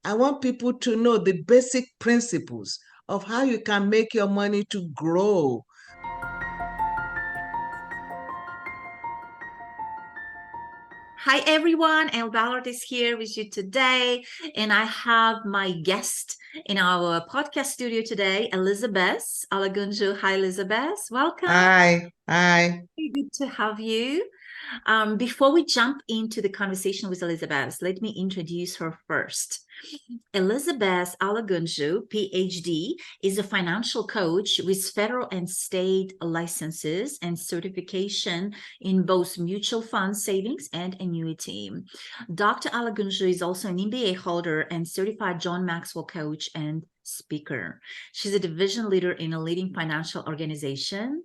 I want people to know the basic principles of how you can make your money to grow. Hi everyone, Elle Ballard is here with you today, and I have my guest in our podcast studio today, Elizabeth Olagunju. Hi Elizabeth, welcome. Hi. Good to have you. Before we jump into the conversation with Elizabeth, let me introduce her first. Elizabeth Olagunju, PhD, is a financial coach with federal and state licenses and certification in both mutual fund savings and annuity. Dr. Olagunju is also an MBA holder and certified John Maxwell coach and speaker. She's a division leader in a leading financial organization.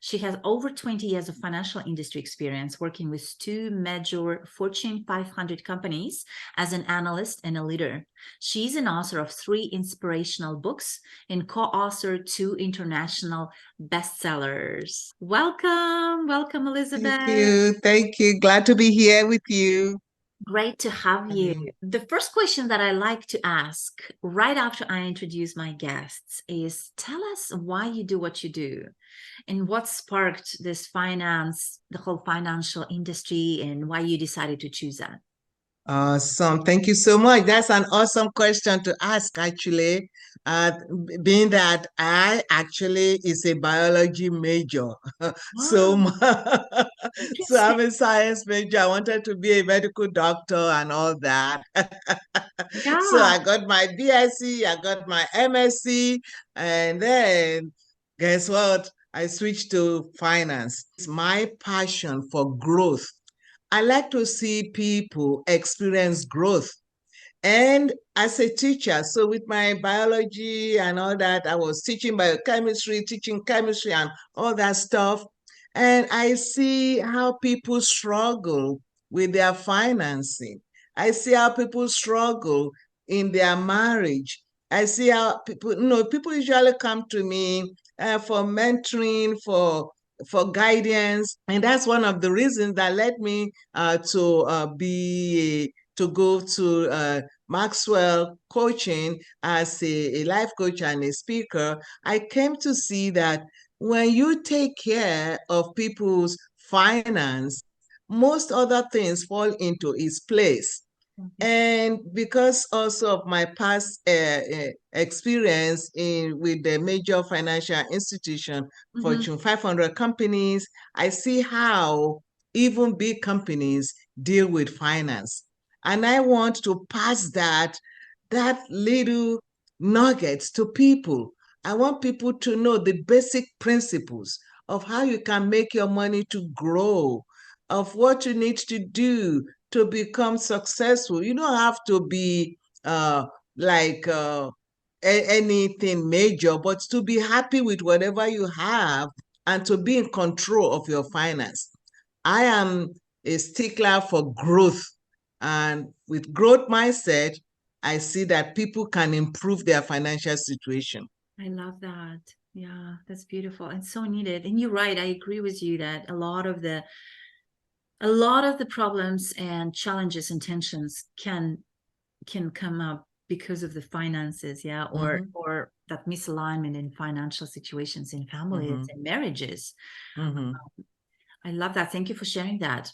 She has over 20 years of financial industry experience working with two major Fortune 500 companies as an analyst and a leader. She's an author of 3 inspirational books and co-author 2 international bestsellers. Welcome, Elizabeth. Thank you. Glad to be here with you. Great to have you. The first question that I like to ask right after I introduce my guests is, tell us why you do what you do and what sparked this the whole financial industry, and why you decided to choose that. Awesome. Thank you so much. That's an awesome question to ask, actually. Being that I actually is a biology major. So, so I'm a science major. I wanted to be a medical doctor and all that. Yeah. So I got my BSc, I got my MSc, and then guess what? I switched to finance. It's my passion for growth. I like to see people experience growth. And as a teacher, so with my biology and all that, I was teaching biochemistry, teaching chemistry and all that stuff. And I see how people struggle with their financing. I see how people struggle in their marriage. I see how people usually come to me for mentoring, for guidance. And that's one of the reasons that led me to go to Maxwell coaching as a life coach and a speaker. I came to see that when you take care of people's finance, most other things fall into its place. And because also of my past experience with the major financial institution, Fortune 500 companies, I see how even big companies deal with finance. And I want to pass that little nuggets to people. I want people to know the basic principles of how you can make your money to grow, of what you need to do to become successful. You don't have to be like anything major, but to be happy with whatever you have and to be in control of your finance. I am a stickler for growth. And with growth mindset, I see that people can improve their financial situation. I love that. Yeah, that's beautiful and so needed. And you're right. I agree with you that a lot of the problems and challenges and tensions can come up because of the finances, or that misalignment in financial situations in families and marriages. I love that. Thank you for sharing that.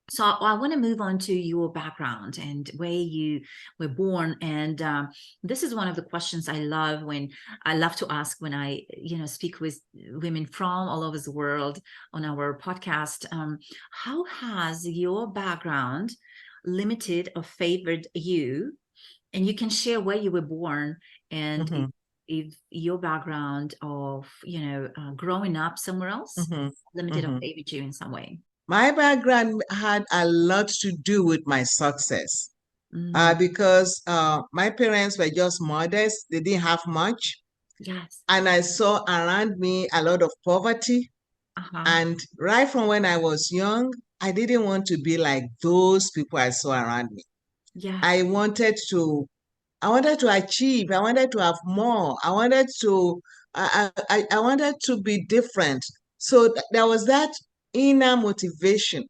So I want to move on to your background and where you were born. And this is one of the questions I love to ask when I, speak with women from all over the world on our podcast. How has your background limited or favored you? And you can share where you were born and if your background of, growing up somewhere else limited or favored you in some way. My background had a lot to do with my success because my parents were just modest. They didn't have much. Yes. And I saw around me a lot of poverty. And right from when I was young, I didn't want to be like those people I saw around me. Yeah. I wanted to achieve. I wanted to have more. I wanted to be different. So there was that inner motivation.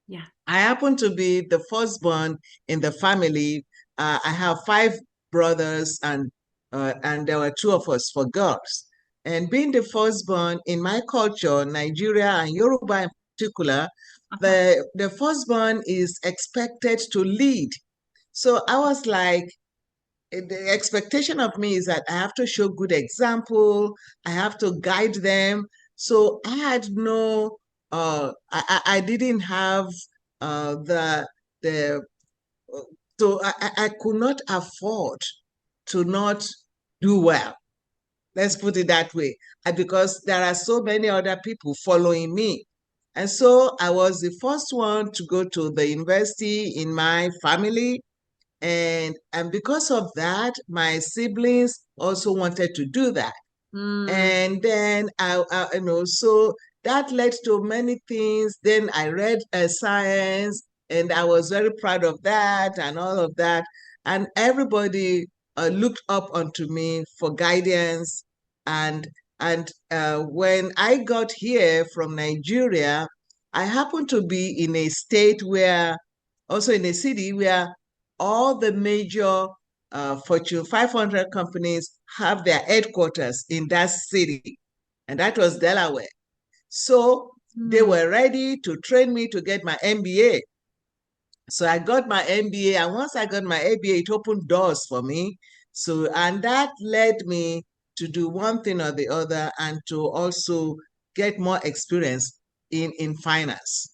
Yeah. I happen to be the firstborn in the family. I have 5 brothers, and there were 2 of us for girls. And being the firstborn in my culture, Nigeria and Yoruba in particular, the firstborn is expected to lead. So I was like, the expectation of me is that I have to show good example, I have to guide them. So I had no, I didn't have the so I could not afford to not do well. Let's put it that way. Because there are so many other people following me. And so I was the first one to go to the university in my family. And because of that, my siblings also wanted to do that. And then so that led to many things. Then I read science, and I was very proud of that and all of that. And everybody looked up onto me for guidance. And when I got here from Nigeria, I happened to be in a state where, also in a city where all the major Fortune 500 companies have their headquarters in that city, and that was Delaware. So they were ready to train me to get my MBA. So I got my MBA, and once I got my MBA, it opened doors for me. So, and that led me to do one thing or the other, and to also get more experience in finance.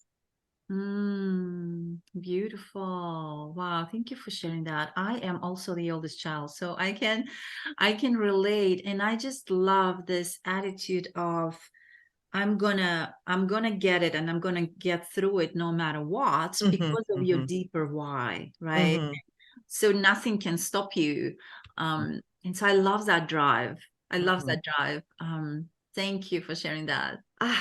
Beautiful. Wow, thank you for sharing that. I am also the oldest child, so I can relate, and I just love this attitude of I'm gonna get it, and I'm gonna get through it no matter what, because of your deeper why, right? So nothing can stop you. And so I love that drive. I love that drive. Thank you for sharing that.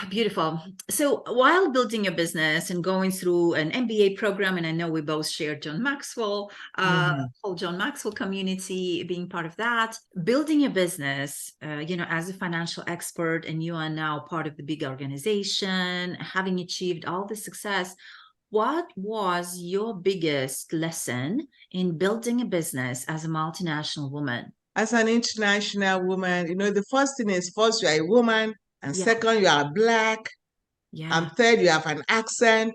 Beautiful. So while building your business and going through an MBA program, and I know we both share John Maxwell, whole John Maxwell community, being part of that, building your business, as a financial expert, and you are now part of the big organization, having achieved all the success. What was your biggest lesson in building a business as a multinational woman? As an international woman, the first thing is, first, you're a woman, and second, you are Black, and third, you have an accent.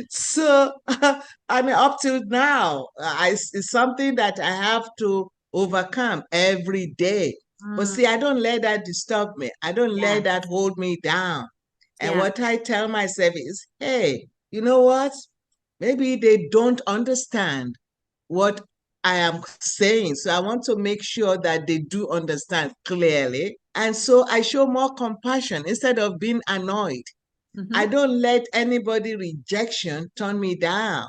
So, up till now, it's something that I have to overcome every day. But see, I don't let that disturb me. I don't let that hold me down. And what I tell myself is, hey, you know what? Maybe they don't understand what I am saying. So I want to make sure that they do understand clearly. And so I show more compassion instead of being annoyed. I don't let anybody rejection turn me down.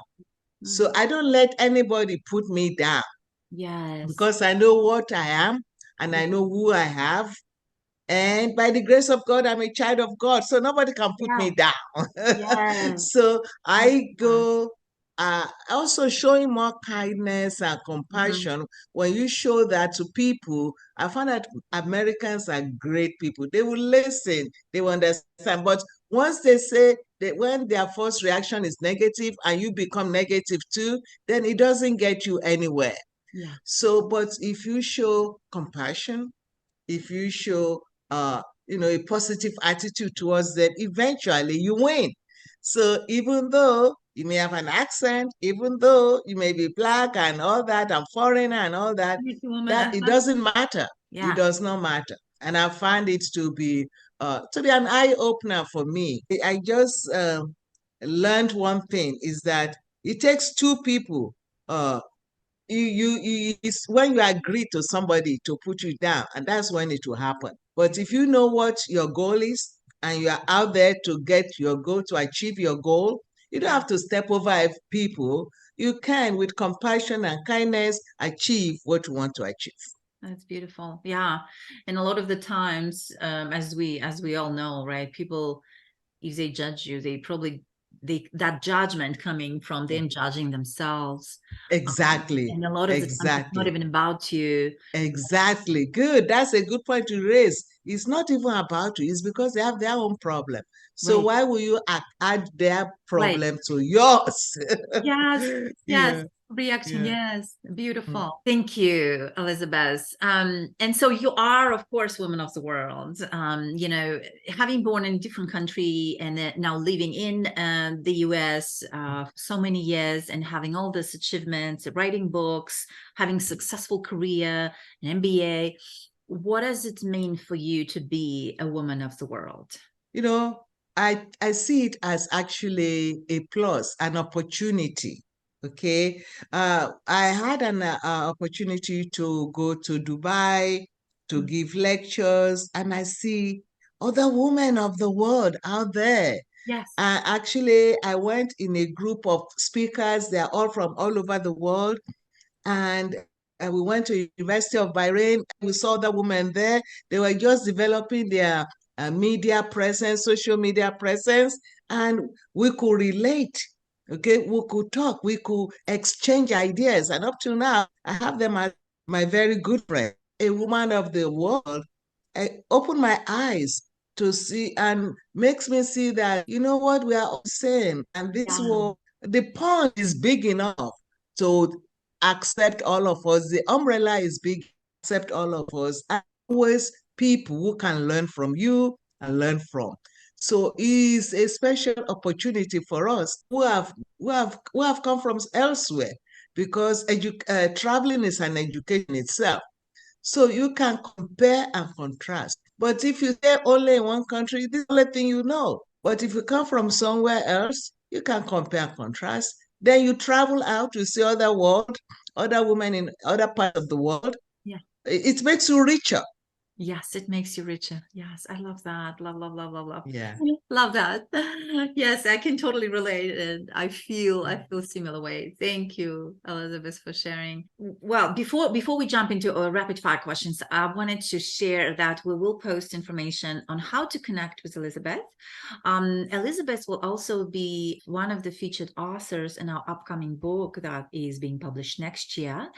So I don't let anybody put me down. Because I know what I am, and I know who I have. And by the grace of God, I'm a child of God, so nobody can put me down. So I go also showing more kindness and compassion. When you show that to people, I found that Americans are great people. They will listen, they will understand. But once they say that, when their first reaction is negative and you become negative too, then it doesn't get you anywhere. So, but if you show compassion, if you show a positive attitude towards them, eventually you win. So even though you may have an accent, even though you may be Black and all that, and foreigner and all that, that it doesn't matter. It does not matter. And I find it to be an eye-opener for me. I just learned one thing, is that it takes 2 people. It's when you agree to somebody to put you down, and that's when it will happen. But if you know what your goal is, and you are out there to get your goal, to achieve your goal, you don't have to step over people. You can, with compassion and kindness, achieve what you want to achieve. That's beautiful. Yeah. And a lot of the times, as we all know, right, people, if they judge you, they probably that judgment coming from them judging themselves. Exactly. And a lot of the time, it's not even about you. Exactly. Good. That's a good point to raise. It's not even about you. It's because they have their own problem. So Right. why will you add their Right. problem to yours? Yes, yes, Yeah, reaction, yeah. yes, Mm. beautiful. Thank you, Elizabeth. And so you are, of course, woman of the world. Having born in a different country and now living in the US so many years and having all these achievements, writing books, having successful career, an MBA. What does it mean for you to be a woman of the world? You know, I see it as actually a plus, an opportunity. Okay. I had an opportunity to go to Dubai to give lectures, and I see other women of the world out there. Yes. Actually, I went in a group of speakers. They're all from all over the world, and we went to University of Bahrain. We saw the women there. They were just developing their media presence, social media presence, and we could relate. Okay, we could talk, we could exchange ideas, and up to now, I have them as my very good friend. A woman of the world, opened my eyes to see and makes me see that, you know what, we are all the same, and this Yeah. world, the pond is big enough to accept all of us. The umbrella is big, accept all of us. And always people who can learn from you and learn from. So it's a special opportunity for us who have come from elsewhere, because traveling is an education itself. So you can compare and contrast. But if you stay only in one country, this is the only thing you know. But if you come from somewhere else, you can compare and contrast. Then you travel out to see other world, other women in other parts of the world. Yeah. It makes you richer. Yes, it makes you richer. Yes, I love that. Love, love, love, love, love. Yeah. Love that. Yes, I can totally relate, and I feel similar way. Thank you, Elizabeth, for sharing. Well, before we jump into our rapid fire questions, I wanted to share that we will post information on how to connect with Elizabeth. Elizabeth will also be one of the featured authors in our upcoming book that is being published next year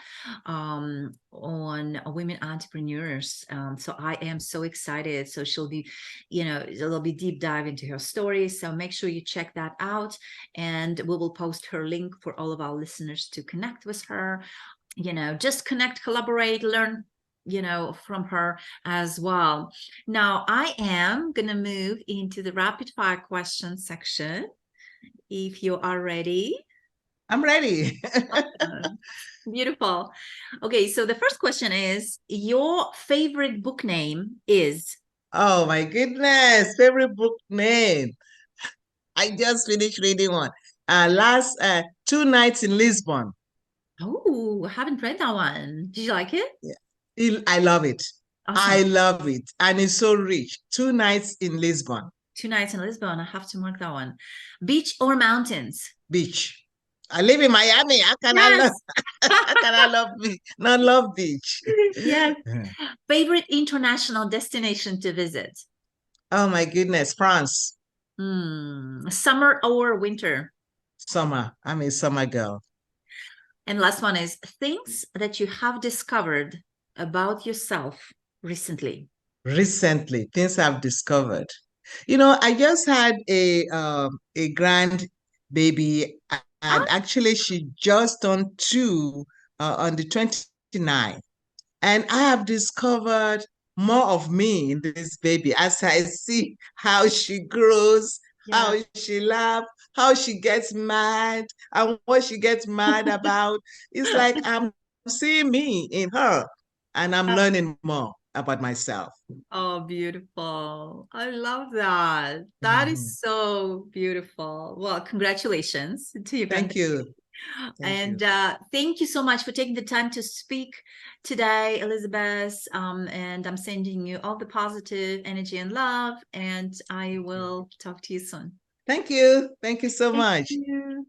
on women entrepreneurs. So I am so excited. So she'll be, there'll be deep dive into her story. So make sure you check that out. And we will post her link for all of our listeners to connect with her. Just connect, collaborate, learn from her as well. Now I am going to move into the rapid fire question section. If you are ready. I'm ready. Beautiful. Okay, so the first question is, your favorite book name is? Oh my goodness. Favorite book name. I just finished reading one. Last 2 nights in Lisbon. Oh, I haven't read that one. Did you like it? Yeah. I love it. I Awesome. love it. And it's so rich. 2 nights in Lisbon. 2 nights in Lisbon. I have to mark that one. Beach or mountains? Beach. I live in Miami. How can I love Yes. how can I love beach? Not love beach. Yes. Favorite international destination to visit? Oh my goodness, France. Summer or winter? Summer. I'm a summer girl. And last one is things that you have discovered about yourself recently. Recently, things I've discovered. I just had a grand baby, and Ah, actually she just turned 2 on the 29th. And I have discovered more of me in this baby as I see how she grows, yeah. how she laughs, how she gets mad, and what she gets mad about. It's like I'm seeing me in her, and I'm learning more about myself. Oh, beautiful. I love that. That Mhm. is so beautiful. Well, congratulations to your Thank granddaughter. you. Thank And you. thank you so much for taking the time to speak today, Elizabeth. And I'm sending you all the positive energy and love. And I will talk to you soon. Thank you. Thank you so Thank much. you.